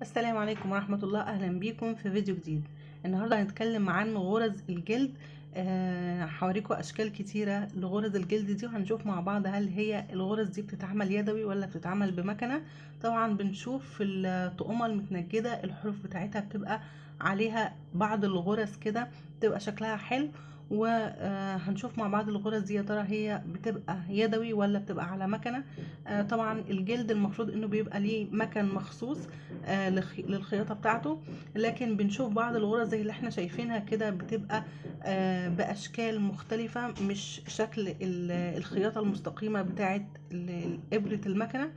السلام عليكم ورحمة الله. أهلا بيكم في فيديو جديد. النهاردة هنتكلم عن غرز الجلد. هوريكم أشكال كتيرة لغرز الجلد دي، وهنشوف مع بعض هل هي الغرز دي بتتعمل يدوي ولا بتتعمل بمكنة. طبعا بنشوف في الطقومة المتنجدة الحروف بتاعتها بتبقى عليها بعض الغرز كده، بتبقى شكلها حلو. وهنشوف مع بعض الغرز دي يا ترى هي بتبقى يدوي ولا بتبقى على مكنة. طبعا الجلد المفروض انه بيبقى ليه مكن مخصوص للخياطة بتاعته، لكن بنشوف بعض الغرز زي اللي احنا شايفينها كده بتبقى بأشكال مختلفة، مش شكل الخياطة المستقيمة بتاعت إبرة المكنة.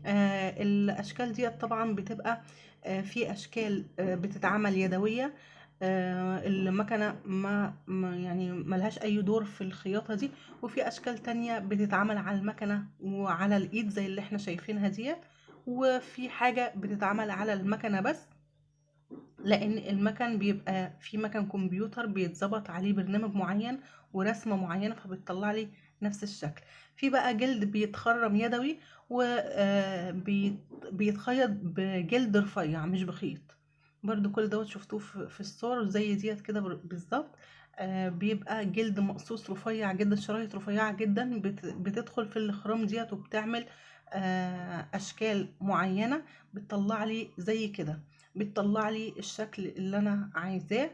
الأشكال دي طبعا بتبقى في أشكال بتتعمل يدوية. المكنة يعني ملهاش أي دور في الخياطة دي، وفي أشكال تانية بتتعمل على المكنة وعلى الإيد زي اللي احنا شايفينها ديت. وفي حاجة بتتعمل على المكنة بس، لان المكن بيبقى في مكن كمبيوتر بيتظبط عليه برنامج معين ورسمة معينة فبتطلع لي نفس الشكل. في بقى جلد بيتخرم يدوي وبيتخيط بجلد رفيع مش بخيط. برضو كل دوت شفتوه في الصور زي ديت كده بالظبط. بيبقى جلد مقصوص رفيع جدا، شرايط رفيعة جدا بتدخل في الخرام ديت وبتعمل اشكال معينة، بتطلع لي زي كده، بتطلع لي الشكل اللي انا عايزاه.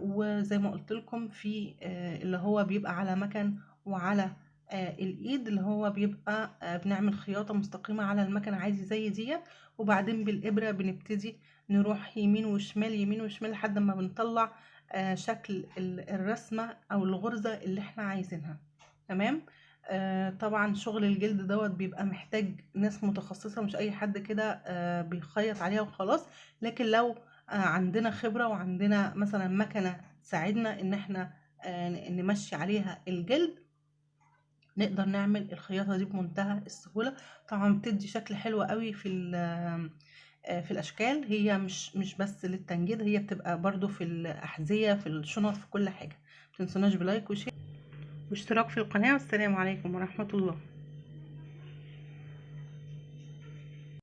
وزي ما قلت لكم في اللي هو بيبقى على مكن وعلى الايد، اللي هو بيبقى بنعمل خياطة مستقيمة على المكن عادي زي ديت، وبعدين بالابرة بنبتدي نروح يمين وشمال يمين وشمال لحد ما بنطلع شكل الرسمة او الغرزة اللي احنا عايزينها. تمام. طبعا شغل الجلد دوت بيبقى محتاج ناس متخصصة، مش اي حد كده بيخيط عليها وخلاص. لكن لو عندنا خبرة وعندنا مثلا مكنة تساعدنا ان احنا نمشي عليها الجلد، نقدر نعمل الخياطة دي بمنتهى السهولة. طبعا بتدي شكل حلو قوي في الاشكال. هي مش بس للتنجيد، هي بتبقى برضو في الاحذية في الشنط في كل حاجة. متنسوناش بلايك وشير واشتراك في القناة، والسلام عليكم ورحمة الله.